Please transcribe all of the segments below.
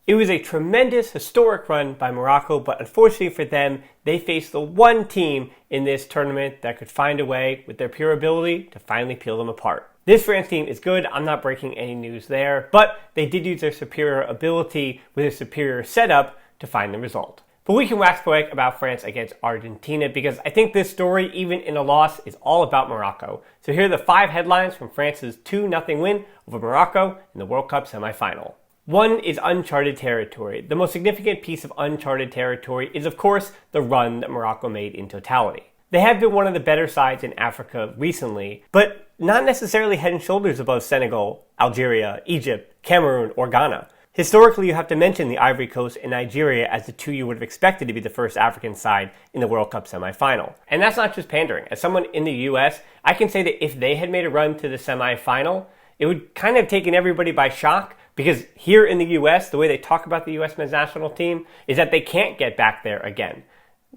It was a tremendous, historic run by Morocco, but unfortunately for them, they faced the one team in this tournament that could find a way, with their pure ability, to finally peel them apart. This France team is good, I'm not breaking any news there, but they did use their superior ability with a superior setup to find the result. But we can wax poetic about France against Argentina because I think this story, even in a loss, is all about Morocco. So here are the 5 headlines from France's 2-0 win over Morocco in the World Cup semifinal. One is Uncharted Territory. The most significant piece of Uncharted Territory is, of course, the run that Morocco made in totality. They have been one of the better sides in Africa recently, but not necessarily head and shoulders above Senegal, Algeria, Egypt, Cameroon, or Ghana. Historically, you have to mention the Ivory Coast and Nigeria as the two you would have expected to be the first African side in the World Cup semifinal. And that's not just pandering. As someone in the US, I can say that if they had made a run to the semifinal, it would kind of have taken everybody by shock, because here in the US, the way they talk about the US men's national team is that they can't get back there again.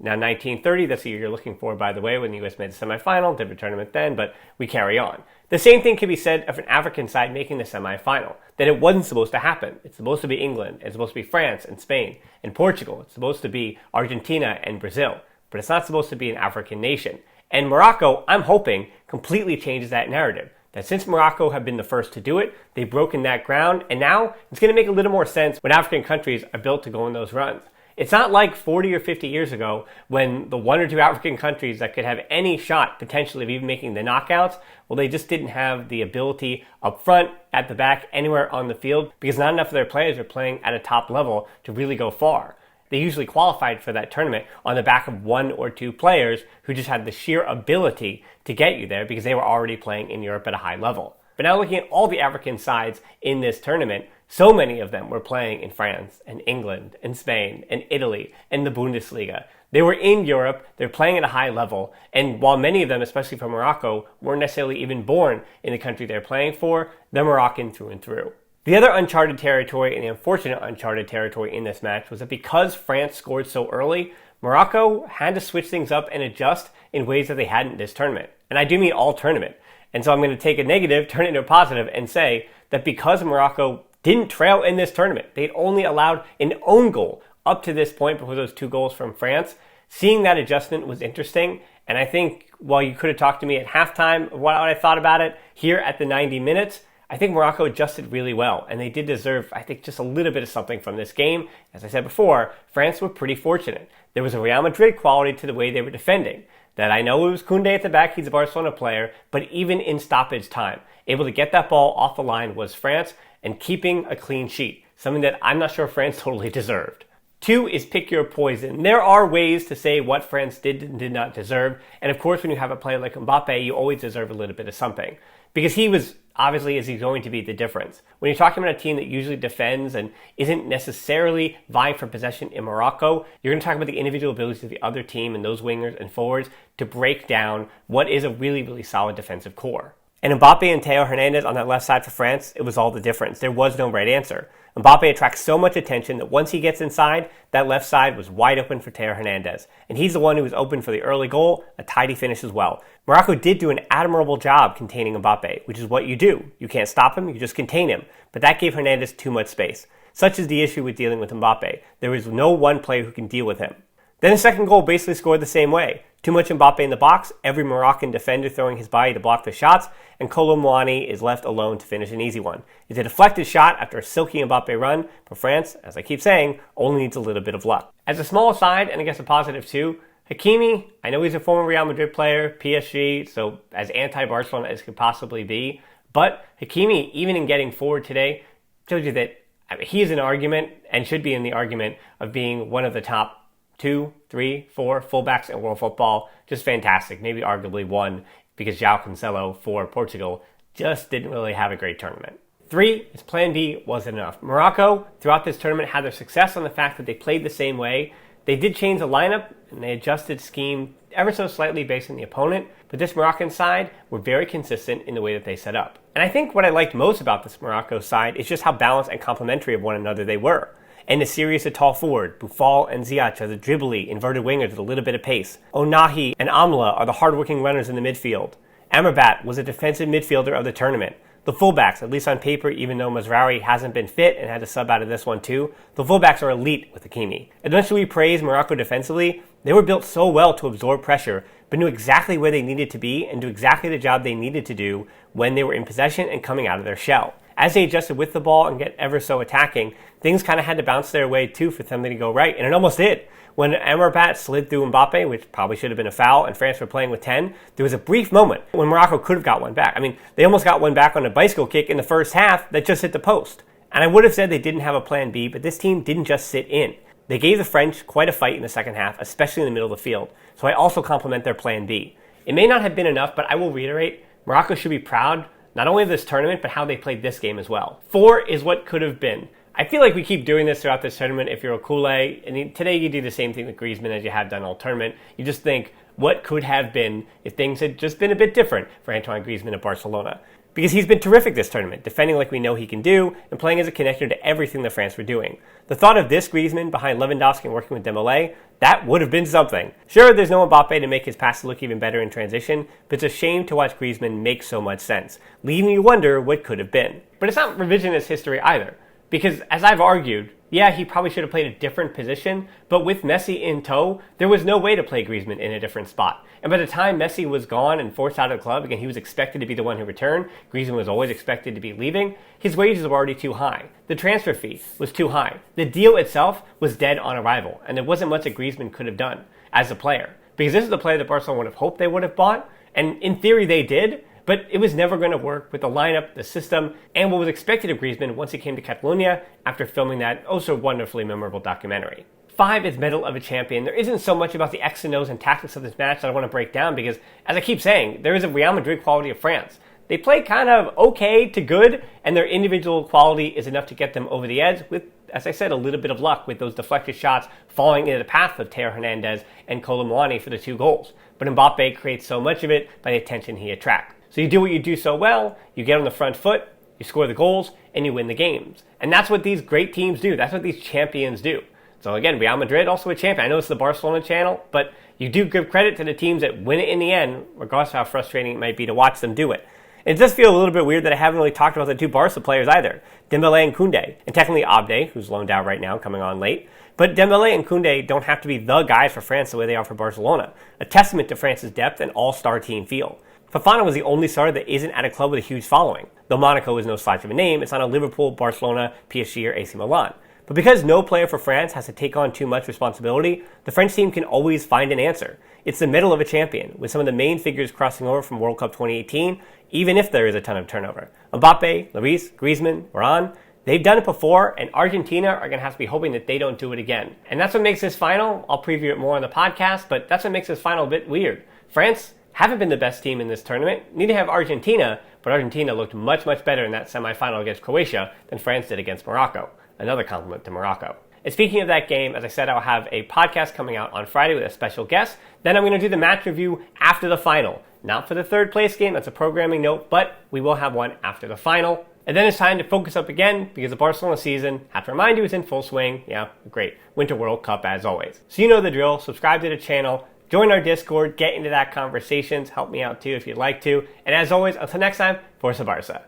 Now, 1930, that's the year you're looking for, by the way, when the U.S. made the semifinal, different tournament then, but we carry on. The same thing can be said of an African side making the semifinal, that it wasn't supposed to happen. It's supposed to be England, it's supposed to be France and Spain and Portugal, it's supposed to be Argentina and Brazil, but it's not supposed to be an African nation. And Morocco, I'm hoping, completely changes that narrative. That since Morocco have been the first to do it, they've broken that ground, and now it's going to make a little more sense when African countries are built to go on those runs. It's not like 40 or 50 years ago when the 1 or 2 African countries that could have any shot potentially of even making the knockouts, well, they just didn't have the ability up front, at the back, anywhere on the field, because not enough of their players are playing at a top level to really go far. They usually qualified for that tournament on the back of 1 or 2 players who just had the sheer ability to get you there because they were already playing in Europe at a high level. But now looking at all the African sides in this tournament, so many of them were playing in France and England and Spain and Italy and the Bundesliga. They were in Europe, they're playing at a high level, and while many of them, especially from Morocco, weren't necessarily even born in the country they're playing for, they're Moroccan through and through. The other uncharted territory, and the unfortunate uncharted territory in this match, was that because France scored so early, Morocco had to switch things up and adjust in ways that they hadn't this tournament. And I do mean all tournament. And so I'm going to take a negative, turn it into a positive, and say that because Morocco didn't trail in this tournament, they'd only allowed an own goal up to this point before those 2 goals from France. Seeing that adjustment was interesting, and I think while you could have talked to me at halftime what I thought about it, here at the 90 minutes, I think Morocco adjusted really well, and they did deserve, I think, just a little bit of something from this game. As I said before, France were pretty fortunate. There was a Real Madrid quality to the way they were defending. That I know it was Koundé at the back, he's a Barcelona player, but even in stoppage time, able to get that ball off the line was France, and keeping a clean sheet, something that I'm not sure France totally deserved. 2 is pick your poison. There are ways to say what France did and did not deserve, and of course when you have a player like Mbappe, you always deserve a little bit of something. Because he was, obviously, is he going to be the difference? When you're talking about a team that usually defends and isn't necessarily vying for possession in Morocco, you're going to talk about the individual abilities of the other team and those wingers and forwards to break down what is a really, really solid defensive core. And Mbappe and Theo Hernandez on that left side for France, it was all the difference. There was no right answer. Mbappe attracts so much attention that once he gets inside, that left side was wide open for Theo Hernandez. And he's the one who was open for the early goal, a tidy finish as well. Morocco did do an admirable job containing Mbappe, which is what you do. You can't stop him, you just contain him. But that gave Hernandez too much space. Such is the issue with dealing with Mbappe. There is no one player who can deal with him. Then the second goal basically scored the same way. Too much Mbappe in the box, every Moroccan defender throwing his body to block the shots, and Kolo Muani is left alone to finish an easy one. It's a deflected shot after a silky Mbappe run, but France, as I keep saying, only needs a little bit of luck. As a small aside, and I guess a positive too, Hakimi, I know he's a former Real Madrid player, PSG, so as anti-Barcelona as could possibly be, but Hakimi, even in getting forward today, shows you that he is an argument, and should be in the argument, of being one of the top 2, 3, 4 fullbacks in world football. Just fantastic. Maybe arguably 1, because João Cancelo for Portugal just didn't really have a great tournament. 3 is plan B wasn't enough. Morocco, throughout this tournament, had their success on the fact that they played the same way. They did change the lineup, and they adjusted scheme ever so slightly based on the opponent, but this Moroccan side were very consistent in the way that they set up. And I think what I liked most about this Morocco side is just how balanced and complementary of one another they were. And the series of tall forward, Boufal and Ziyech are the dribbly, inverted wingers with a little bit of pace. Onahi and Amla are the hardworking runners in the midfield. Amrabat was a defensive midfielder of the tournament. The fullbacks, at least on paper, even though Mazraoui hasn't been fit and had to sub out of this one too, the fullbacks are elite with Hakimi. As much as we praise Morocco defensively, they were built so well to absorb pressure, but knew exactly where they needed to be and do exactly the job they needed to do when they were in possession and coming out of their shell. As they adjusted with the ball and get ever so attacking, things kind of had to bounce their way too for something to go right, and it almost did. When Amrabat slid through Mbappe, which probably should have been a foul, and France were playing with 10, there was a brief moment when Morocco could have got one back. I mean, they almost got one back on a bicycle kick in the first half that just hit the post. And I would have said they didn't have a plan B, but this team didn't just sit in. They gave the French quite a fight in the second half, especially in the middle of the field, so I also compliment their plan B. It may not have been enough, but I will reiterate, Morocco should be proud not only of this tournament, but how they played this game as well. 4 is what could have been. I feel like we keep doing this throughout this tournament if you're a Kool-Aid, and today you do the same thing with Griezmann as you have done all tournament. You just think, what could have been if things had just been a bit different for Antoine Griezmann at Barcelona? Because he's been terrific this tournament, defending like we know he can do, and playing as a connector to everything the France were doing. The thought of this Griezmann behind Lewandowski and working with Dembélé, that would have been something. Sure, there's no Mbappe to make his passes look even better in transition, but it's a shame to watch Griezmann make so much sense, leaving you wonder what could have been. But it's not revisionist history either. Because, as I've argued, yeah, he probably should have played a different position, but with Messi in tow, there was no way to play Griezmann in a different spot. And by the time Messi was gone and forced out of the club, again, he was expected to be the one who returned, Griezmann was always expected to be leaving, his wages were already too high. The transfer fee was too high. The deal itself was dead on arrival, and there wasn't much that Griezmann could have done as a player. Because this is the player that Barcelona would have hoped they would have bought, and in theory they did, but it was never going to work with the lineup, the system, and what was expected of Griezmann once he came to Catalonia after filming that oh-so-wonderfully memorable documentary. 5 is Mettle of a Champion. There isn't so much about the X and O's and tactics of this match that I want to break down because, as I keep saying, there is a Real Madrid quality of France. They play kind of okay to good, and their individual quality is enough to get them over the edge with, as I said, a little bit of luck with those deflected shots falling into the path of Teo Hernandez and Kolo Muani for the 2 goals. But Mbappe creates so much of it by the attention he attracts. So you do what you do so well, you get on the front foot, you score the goals, and you win the games. And that's what these great teams do. That's what these champions do. So again, Real Madrid, also a champion. I know it's the Barcelona channel, but you do give credit to the teams that win it in the end, regardless of how frustrating it might be to watch them do it. It does feel a little bit weird that I haven't really talked about the 2 Barca players either, Dembélé and Koundé, and technically Abde, who's loaned out right now, coming on late. But Dembélé and Koundé don't have to be the guys for France the way they are for Barcelona, a testament to France's depth and all-star team feel. Fofana was the only starter that isn't at a club with a huge following. Though Monaco is no slouch of a name, it's not a Liverpool, Barcelona, PSG, or AC Milan. But because no player for France has to take on too much responsibility, the French team can always find an answer. It's the middle of a champion, with some of the main figures crossing over from World Cup 2018, even if there is a ton of turnover. Mbappe, Lloris, Griezmann, Varane, they've done it before, and Argentina are going to have to be hoping that they don't do it again. And that's what makes this final, I'll preview it more on the podcast, but that's what makes this final a bit weird. France haven't been the best team in this tournament. Neither have Argentina, but Argentina looked much, much better in that semifinal against Croatia than France did against Morocco. Another compliment to Morocco. And speaking of that game, as I said, I'll have a podcast coming out on Friday with a special guest. Then I'm going to do the match review after the final. Not for the 3rd place game, that's a programming note, but we will have one after the final. And then it's time to focus up again because the Barcelona season, have to remind you, is in full swing. Yeah, great. Winter World Cup as always. So you know the drill. Subscribe to the channel. Join our Discord, get into that conversations, help me out too if you'd like to. And as always, until next time, Forza Barca.